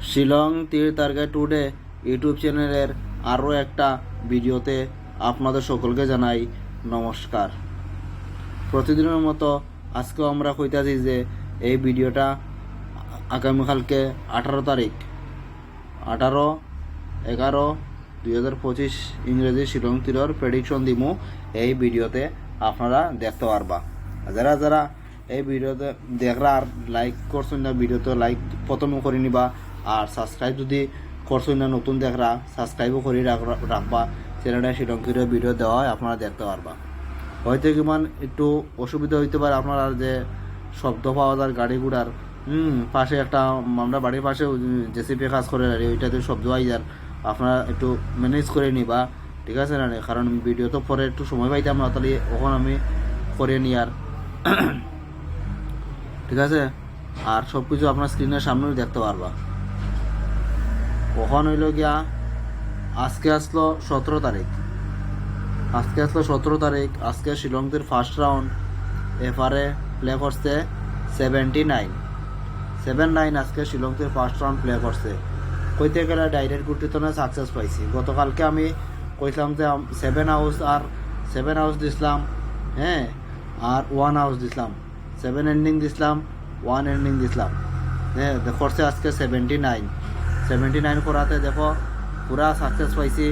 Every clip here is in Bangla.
শিলং তীর তারকা টুডে ইউটিউব চ্যানেলের আরও একটা ভিডিওতে আপনাদের সকলকে জানাই নমস্কার। প্রতিদিনের মতো আজকেও আমরা কইতাছি যে এই ভিডিওটা আগামীকালকে 18 তারিখ 18/11/2025 ইংরেজি শিলং তীরের প্রেডিকশন দিমু এই ভিডিওতে আপনারা দেখতে পারবা। যারা যারা এই ভিডিওতে দেখরা আর লাইক করছেন না ভিডিওতে লাইক প্রথমে করে নিবা, আর সাবস্ক্রাইব যদি করছেন না নতুন দেখরা সাবস্ক্রাইবও করে রাখবা। চ্যানেলটা শিলং তীরের ভিডিও দেওয়া হয় আপনারা দেখতে পারবা। হয়তো কিমান একটু অসুবিধা হইতে পারে আপনারা, যে শব্দ পাওয়া যায় গাড়ি ঘোড়ার পাশে একটা আমরা বাড়ির পাশে জেসিপি কাজ করে ওইটাতে শব্দ আই যার, আপনারা একটু ম্যানেজ করে নিবা, ঠিক আছে না? কারণ ভিডিও তো পরে একটু সময় পাইতাম না, তাহলে ওখানে আমি করে নিই আর ঠিক আছে। আর সব কিছু আপনার স্ক্রিনের সামনেই দেখতে পারবা। কখন হইল গিয়া আজকে আসলো 17 তারিখ, আজকে শিলংদের ফার্স্ট রাউন্ড এফআরে প্লে করছে 79 আজকে শিলংদের ফার্স্ট রাউন্ড প্লে করছে। কইতে গেলে ডাইরেক্ট গুটিতে না সাকসেস পাইছি। গতকালকে আমি কইছিলাম যে 7 আউস দিছিলাম, হ্যাঁ, আর 1 আউস দিছিলাম, 7 এন্ডিং দিছিলাম, 1 এন্ডিং দিছিলাম, হ্যাঁ। করছে আজকে 79 করাতে দেখো পুরা সাকসেস পাইছি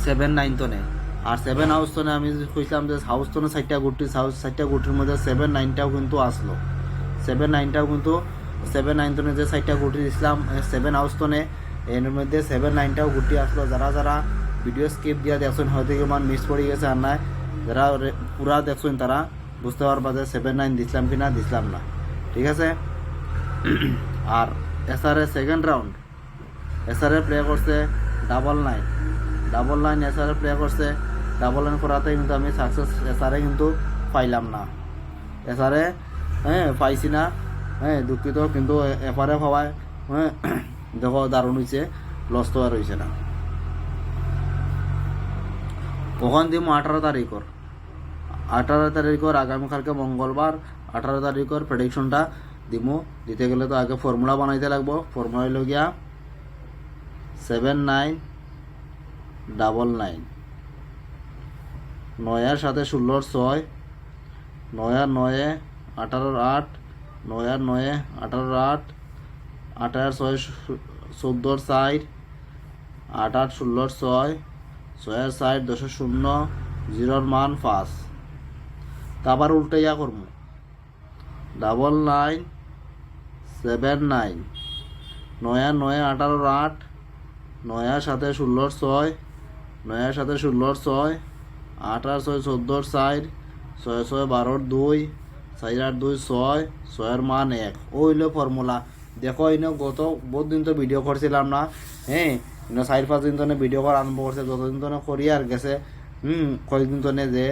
7-9 তনে। আর 7 হাউস তনে আমি কইছিলাম যে হাউস তনে 4টা গুটির মধ্যে 7-9টাও কিন্তু আসলো। 7-9টাও কিন্তু 7-9 তনে যে 4টা গুটি দিছিলাম 7 হাউস তনে, এর মধ্যে 7-9টাও গুটি আসলো। যারা যারা ভিডিও স্কিপ দিয়া দেখছেন হয়তো কেমন মিস পড়ে গেছে, আর নাই যারা পুরা দেখছেন তারা বুঝতে পারবা যে 7-9 দিছিলাম কি না দিছিলাম না, ঠিক আছে। আর SRA second round SRA play করছে 9-9 এসআরএ প্লে করছে 9-9 করাতে কিন্তু আমি সাকসেস এসআরএ কিন্তু পাইলাম না। এসআরএ পাইছি না, দুঃখিত, কিন্তু এফআরএ হওয়ায় দেখো দারুণ হয়েছে, লস তো আর হয়েছে না। কখন দিব 18 তারিখর আগামীকালকে মঙ্গলবার 18 তারিখর প্রেডিকশনটা দিতে গেলে তো আগে ফর্মুলা বানাইতে লাগবো। ফর্মুলা হইল গিয়া 7-9-9 9-এর সাথে 16-6, 9-9-18-8, 9-9-18-8, 8-6-14-4, 8-8-16-6, 6-6-10-0, 0 মান 5। তারপর উল্টে ইয়া করবো 9-9-7-9, 9-9-18-8, 9-এর সাথে 16-6, 9-এর সাথে 16-6, 8-6-14-4, 6-6-12-2, 4-8-2-6, 6-এর মান 1। ওইলো ফর্মুলা। দেখো ইনো গত বহুত দিন তো ভিডিও করছিলাম না, হ্যাঁ, ইনো 4-5 দিন তো ভিডিও করা আরম্ভ করছে, যতদিন তো করি আর গেছে কয়েকদিন তো যে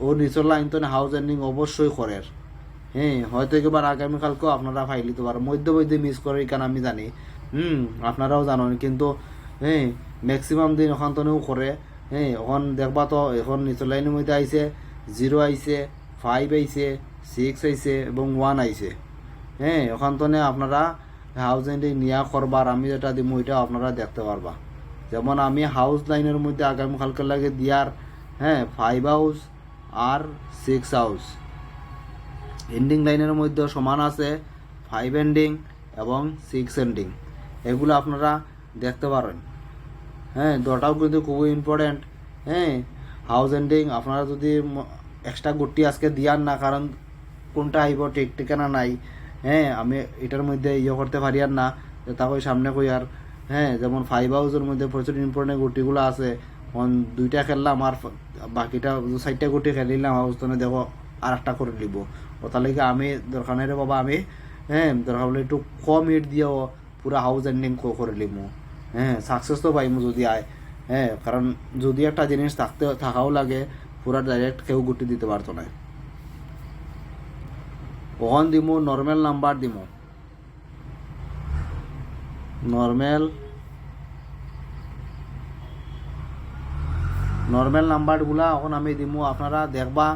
ও নিচের লাইন তো হাউস এন্ডিং অবশ্যই করে, হয়তো এবার আগামীকালকেও আপনারা ফাইল দিতে পারেন। মধ্যে মিস করে কেন আমি জানি, আপনারাও জানেন, কিন্তু ম্যাক্সিমাম দিন ওখান তো করে, ওখান দেখবা তো এখন নিচের লাইনের মধ্যে আইছে 0 আইছে, 5 আইছে, 6 আইছে এবং 1 আইছে, ওখান তো আপনারা হাউস এন্ডিং নিয়া করবার আমি যেটা দিব ওইটা আপনারা দেখতে পারবা। যেমন আমি হাউস লাইনের মধ্যে আগামীকালকে লাগে দিয়ার 5 হাউস আর 6 হাউস, এন্ডিং লাইনের মধ্যে সমান আছে 5 এন্ডিং এবং 6 এন্ডিং, এগুলো আপনারা দেখতে পারেন। দুটাও কিন্তু খুবই ইম্পর্টেন্ট। হাউস এন্ডিং আপনারা যদি এক্সট্রা গুটি আজকে দিয়ার না, কারণ কোনটা আইব ঠিক ঠিকানা নাই, আমি এটার মধ্যে করতে পারি আর না, তাকে সামনে কই আর যেমন 5 হাউসের মধ্যে প্রচুর ইম্পর্টেন্ট গুটিগুলো আছে। 2টা খেললাম আর বাকিটা 4টা গুটি খেলিলাম, হাউস তো দেখো আর একটা করে নিব। ও তাহলে কি আমি দরকার নেই রে বাবা, আমি দরকার হলে একটু কম ইট দিয়েও পুরা হাউস এন্ডিং করে নিব, সাকসেস তো পাইমু যদি আয়, কারণ যদি একটা জিনিস থাকাও লাগে পুরা ডাইরেক্ট কেউ গুটি দিতে পারতো না। কখন দিমু নর্মাল নাম্বার দিমু, নর্মাল নাম্বারগুলা এখন আমি দিমু, আপনারা দেখবা।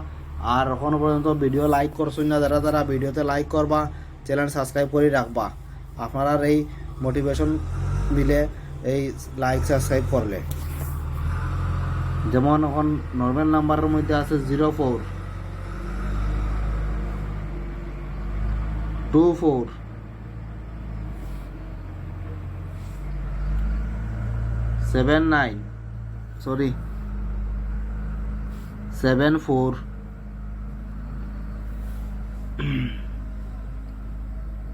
আর এখনো পর্যন্ত ভিডিও লাইক করছেন না, যারা যারা ভিডিওতে লাইক করবা, চ্যানেল সাবস্ক্রাইব করে রাখবা। আপনার এই মোটিভেশন মিলে এই লাইক সাবস্ক্রাইব করলে। যেমন এখন নর্মাল নাম্বারের মধ্যে আছে 04 24 79 74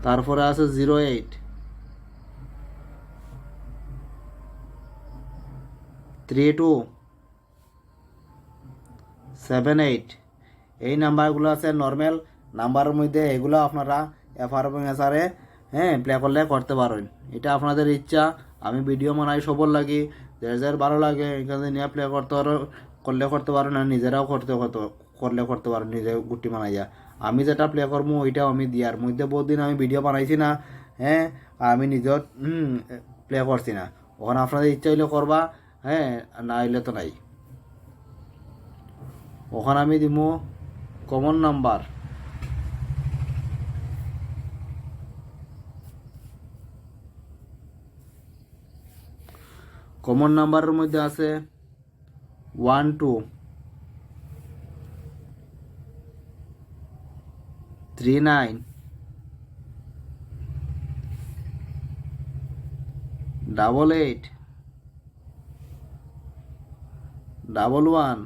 তারপরে আছে 08 32 78। এই নাম্বারগুলো আছে নর্মাল নাম্বারের মধ্যে, এগুলো আপনারা এফআর এবং এসআরে প্লে করলে করতে পারেন। এটা আপনাদের ইচ্ছা। আমি ভিডিও বানাই সবর লাগি, যার ভালো লাগে এখানে নিয়ে প্লে করলে করতে পারেন, আর নিজেরাও করতে পারেন নিজে গুটি বানাইয়া। আমি যেটা প্লে করবো ওইটাও আমি দিয়ার মধ্যে বহুত দিন আমি ভিডিও বানাইছি না, আমি নিজেও প্লে করছি না। ওখানে আপনাদের ইচ্ছা হইলে করবা, না হইলে তো নাই। ওখানে আমি দিব কমন নাম্বার, কমন নাম্বারের মধ্যে আছে 12 39 88 11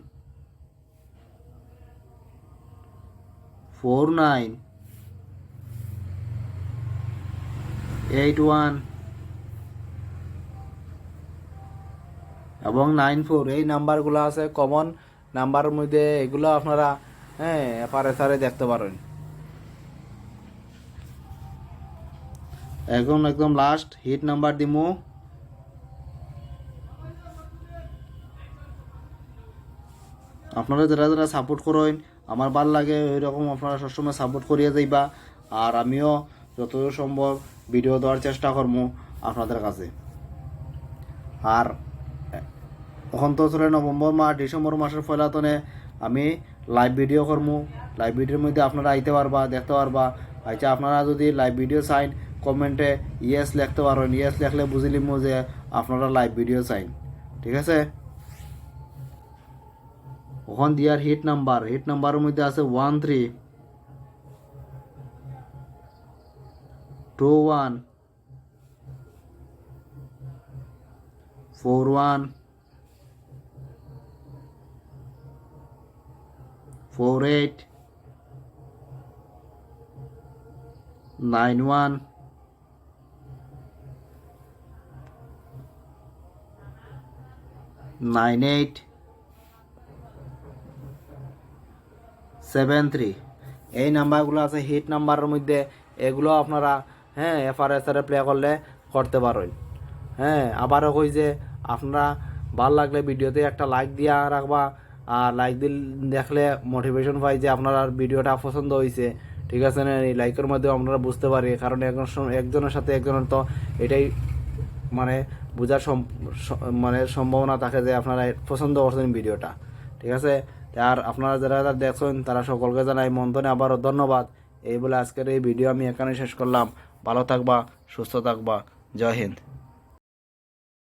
49 81 এবং 94। এই নাম্বারগুলো আছে কমন নাম্বারের মধ্যে, এগুলো আপনারা এফআরএসআরে দেখতে পারেন। একদম লাস্ট হিট নাম্বার দিমু আপনারা যারা সাপোর্ট করেন, আমার ভাল লাগে ওইরকম আপনারা সবসময় সাপোর্ট করিয়ে যাইবা। আর আমিও যতদূর সম্ভব ভিডিও দেওয়ার চেষ্টা করবো আপনাদের কাছে। আর এখন তো চলে নভেম্বর মাস, ডিসেম্বর মাসের ফলাতনে আমি লাইভ ভিডিও করবো। লাইভ ভিডিওর মধ্যে আপনারা আইতে পারবা, দেখতে পারবা। আচ্ছা, আপনারা যদি লাইভ ভিডিও চাইন কমেন্টে ইয়েস লিখতে পারেন। ইয়েস লিখলে বুঝিলিম যে আপনারা লাইভ ভিডিও চাইন, ঠিক আছে। ওখান দিয়ার হিট নাম্বারের মধ্যে আছে 13 21 41 48 91 98 73। এই নাম্বারগুলো আছে হিট নাম্বারের মধ্যে, এগুলো আপনারা এফআরএসআরে প্লে করলে করতে পারেন। আবারও কই যে আপনারা ভালো লাগলে ভিডিওতে একটা লাইক দিয়া রাখবা। আর লাইক দেখলে মোটিভেশন পাই যে আপনার ভিডিওটা পছন্দ হয়েছে, ঠিক আছে না। এই লাইকের মধ্যে আপনারা বুঝতে পারি, কারণ একজনের সাথে একজনের তো এটাই মানে বোঝার সম্ভাবনা থাকে যে আপনারা পছন্দ করছেন ভিডিওটা, ঠিক আছে। আর আপনারা যারা দেখছেন তারা সকলকে জানাই মন্তনে আবারও ধন্যবাদ। এই বলে আজকের এই ভিডিও আমি এখানে শেষ করলাম। ভালো থাকবা, সুস্থ থাকবা, জয় হিন্দ।